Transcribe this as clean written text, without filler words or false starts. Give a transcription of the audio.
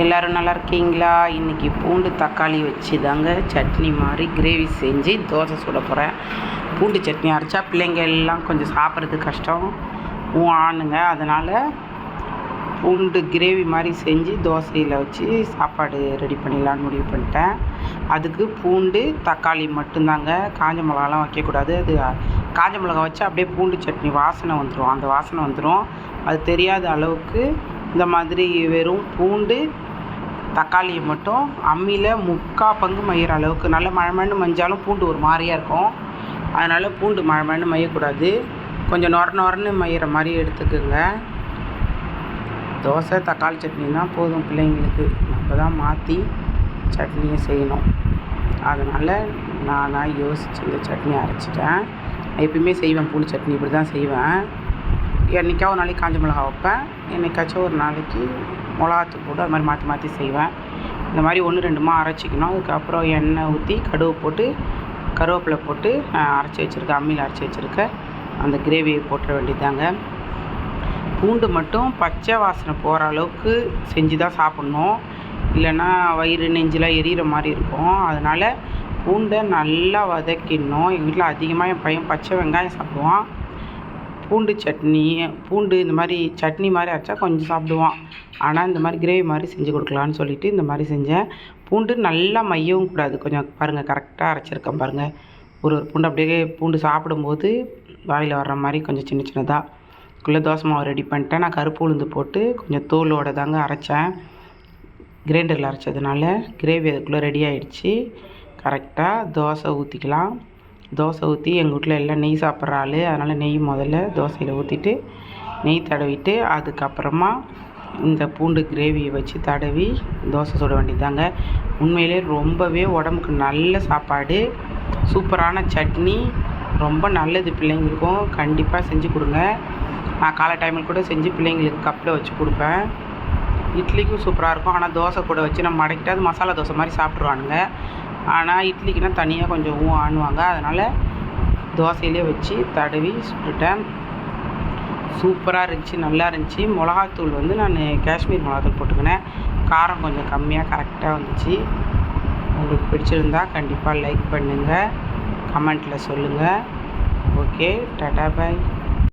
எல்லோரும் நல்லா இருக்கீங்களா? இன்றைக்கி பூண்டு தக்காளி வச்சு தாங்க சட்னி மாதிரி கிரேவி செஞ்சு தோசை சுட போகிறேன். பூண்டு சட்னி அரைச்சா பிள்ளைங்க எல்லாம் கொஞ்சம் சாப்பிட்றது கஷ்டம் ஆணுங்க. அதனால் பூண்டு கிரேவி மாதிரி செஞ்சு தோசையில் வச்சு சாப்பாடு ரெடி பண்ணிடலான்னு முடிவு பண்ணிட்டேன். அதுக்கு பூண்டு தக்காளி மட்டும்தாங்க, காஞ்ச மிளகாலாம் வைக்கக்கூடாது. அது காஞ்ச மிளகா வச்சு அப்படியே பூண்டு சட்னி வாசனை வந்துடும், அந்த வாசனை வந்துடும். அது தெரியாத அளவுக்கு இந்த மாதிரி வெறும் பூண்டு தக்காளியை மட்டும் அம்மியில் 3/4 பங்கு மையிற அளவுக்கு நல்லா மழமண்ணு மஞ்சாலும் பூண்டு ஒரு மாதிரியாக இருக்கும். அதனால் பூண்டு மழமண்ணு மையக்கூடாது, கொஞ்சம் நொரன்னு மையிற மாதிரி எடுத்துக்குங்க. தோசை தக்காளி சட்னினா போதும் பிள்ளைங்களுக்கு, நம்ம தான் மாற்றி சட்னியை செய்யணும். அதனால் நானாக யோசித்து இந்த சட்னி அரைச்சிட்டேன். எப்பயுமே செய்வேன் பூண்டு சட்னி, இப்படி தான் செய்வேன். என்றைக்கா ஒரு நாளைக்கு காஞ்ச மிளகா வைப்பேன், என்றைக்காச்சும் ஒரு நாளைக்கு மிளகாத்தூள் போட்டு அது மாதிரி மாற்றி மாற்றி செய்வேன். இந்த மாதிரி 1-2 அரைச்சிக்கணும். அதுக்கப்புறம் எண்ணெய் ஊற்றி கடுகு போட்டு கருவேப்பிலை போட்டு அரைச்சி வச்சுருக்கேன், அம்மியில் அரைச்சி வச்சுருக்கேன் அந்த கிரேவியை போட்டுற வேண்டியதாங்க. பூண்டு மட்டும் பச்சை வாசனை போகிற அளவுக்கு செஞ்சு தான் சாப்பிட்ணும், இல்லைன்னா வயிறு நெஞ்செலாம் எரியிற மாதிரி இருக்கும். அதனால் பூண்டை நல்லா வதக்கிடணும். எங்கள் வீட்டில் அதிகமாக என் பையன் பச்சை வெங்காயம் சாப்பிடுவான். பூண்டு சட்னி, பூண்டு இந்த மாதிரி சட்னி மாதிரி அரைச்சா கொஞ்சம் சாப்பிடுவான். ஆனால் இந்த மாதிரி கிரேவி மாதிரி செஞ்சு கொடுக்கலான்னு சொல்லிவிட்டு இந்த மாதிரி செஞ்சேன். பூண்டு நல்லா மையவும் கூடாது, கொஞ்சம் பாருங்கள் கரெக்டாக அரைச்சிருக்கேன் பாருங்கள். ஒரு பூண்டு அப்படியே பூண்டு சாப்பிடும்போது வாயில் வர்ற மாதிரி கொஞ்சம் சின்ன சின்னதாக தோசை மாவு ரெடி பண்ணிட்டேன். நான் கருப்பு உளுந்து போட்டு கொஞ்சம் தோலோடு தாங்க அரைச்சேன், கிரைண்டரில் அரைச்சதுனால கிரேவி அதுக்குள்ளே ரெடி ஆகிடுச்சு. கரெக்டாக தோசை ஊற்றிக்கலாம். தோசை ஊற்றி எங்கள் வீட்டில் எல்லாம் நெய் சாப்பிட்ற ஆள், அதனால் நெய் முதல்ல தோசையில் ஊற்றிட்டு நெய் தடவிட்டு அதுக்கப்புறமா இந்த பூண்டு கிரேவியை வச்சு தடவி தோசை சுட வேண்டியதாங்க. உண்மையிலே ரொம்பவே உடம்புக்கு நல்ல சாப்பாடு, சூப்பரான சட்னி, ரொம்ப நல்லது பிள்ளைங்களுக்கும். கண்டிப்பாக செஞ்சு கொடுங்க. நான் காலை டைமில் கூட செஞ்சு பிள்ளைங்களுக்கு கப்பில் வச்சு கொடுப்பேன். இட்லிக்கும் சூப்பராக இருக்கும். ஆனால் தோசை கூட வச்சு நம்ம மடக்கிட்டு அது மசாலா தோசை மாதிரி சாப்பிட்ருவானுங்க. ஆனால் இட்லிக்குன்னா தனியாக கொஞ்சம் ஆணுவாங்க. அதனால் தோசையிலே வச்சு தடவி சுட்டுட்டேன். சூப்பராக இருந்துச்சு, நல்லா இருந்துச்சு. மிளகாத்தூள் வந்து நான் காஷ்மீர் மிளகாத்தூள் போட்டுக்கினேன். காரம் கொஞ்சம் கம்மியாக கரெக்டாக வந்துச்சு. உங்களுக்கு பிடிச்சிருந்தா கண்டிப்பாக லைக் பண்ணுங்கள், கமெண்ட்டில் சொல்லுங்கள். ஓகே, டாடா பாய்.